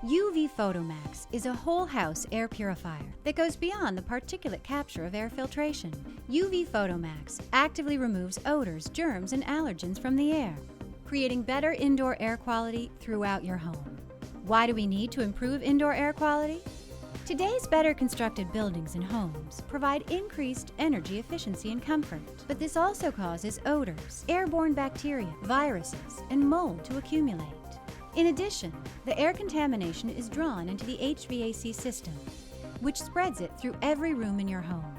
UVPhotoMAX is a whole house air purifier that goes beyond the particulate capture of air filtration. UVPhotoMAX actively removes odors, germs, and allergens from the air, creating better indoor air quality throughout your home. Why do we need to improve indoor air quality? Today's better constructed buildings and homes provide increased energy efficiency and comfort, but this also causes odors, airborne bacteria, viruses, and mold to accumulate. In addition, the air contamination is drawn into the HVAC system, which spreads it through every room in your home.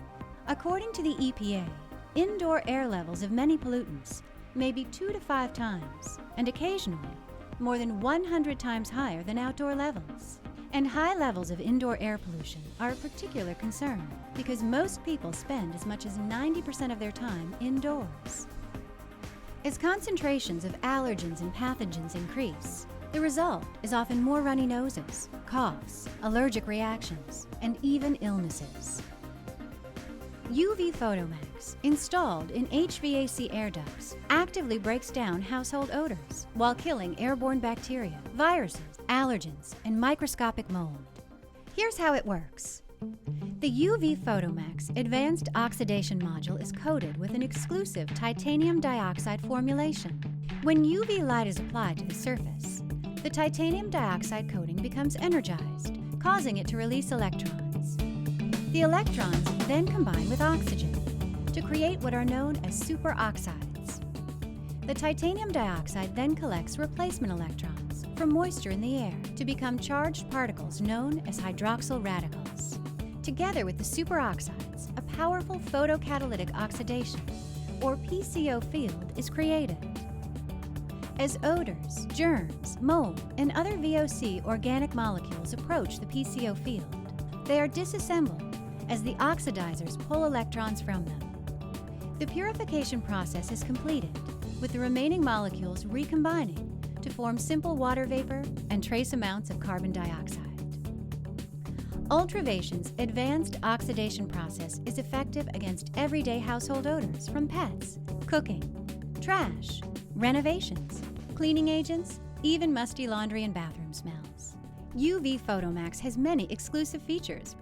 According to the EPA, indoor air levels of many pollutants may be 2 to 5 times, and occasionally more than 100 times higher than outdoor levels. And high levels of indoor air pollution are a particular concern because most people spend as much as 90% of their time indoors. As concentrations of allergens and pathogens increase, the result is often more runny noses, coughs, allergic reactions, and even illnesses. UVPhotoMAX, installed in HVAC air ducts, actively breaks down household odors while killing airborne bacteria, viruses, allergens, and microscopic mold. Here's how it works. The UVPhotoMAX Advanced Oxidation Module is coated with an exclusive titanium dioxide formulation. When UV light is applied to the surface, the titanium dioxide coating becomes energized, causing it to release electrons. The electrons then combine with oxygen to create what are known as superoxides. The titanium dioxide then collects replacement electrons from moisture in the air to become charged particles known as hydroxyl radicals. Together with the superoxides, a powerful photocatalytic oxidation, or PCO field, is created. As odors, germs, mold, and other VOC organic molecules approach the PCO field, they are disassembled as the oxidizers pull electrons from them. The purification process is completed, with the remaining molecules recombining to form simple water vapor and trace amounts of carbon dioxide. Ultravation's advanced oxidation process is effective against everyday household odors from pets, cooking, trash, renovations, cleaning agents, even musty laundry and bathroom smells. UVPhotoMAX has many exclusive features.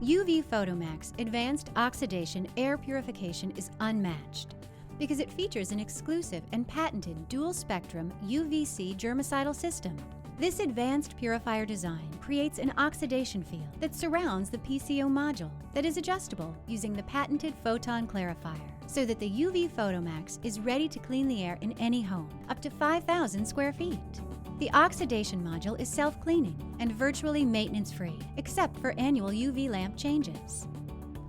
UVPhotoMAX Advanced Oxidation Air Purification is unmatched because it features an exclusive and patented dual-spectrum UVC germicidal system. This advanced purifier design creates an oxidation field that surrounds the PCO module that is adjustable using the patented photon clarifier, so that the UVPhotoMAX is ready to clean the air in any home, up to 5,000 square feet. The oxidation module is self-cleaning and virtually maintenance-free, except for annual UV lamp changes.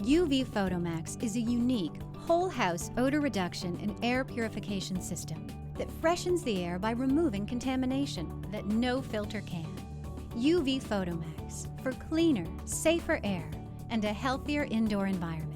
UVPhotoMAX is a unique, whole-house odor reduction and air purification system that freshens the air by removing contamination that no filter can. UVPhotoMAX for cleaner, safer air and a healthier indoor environment.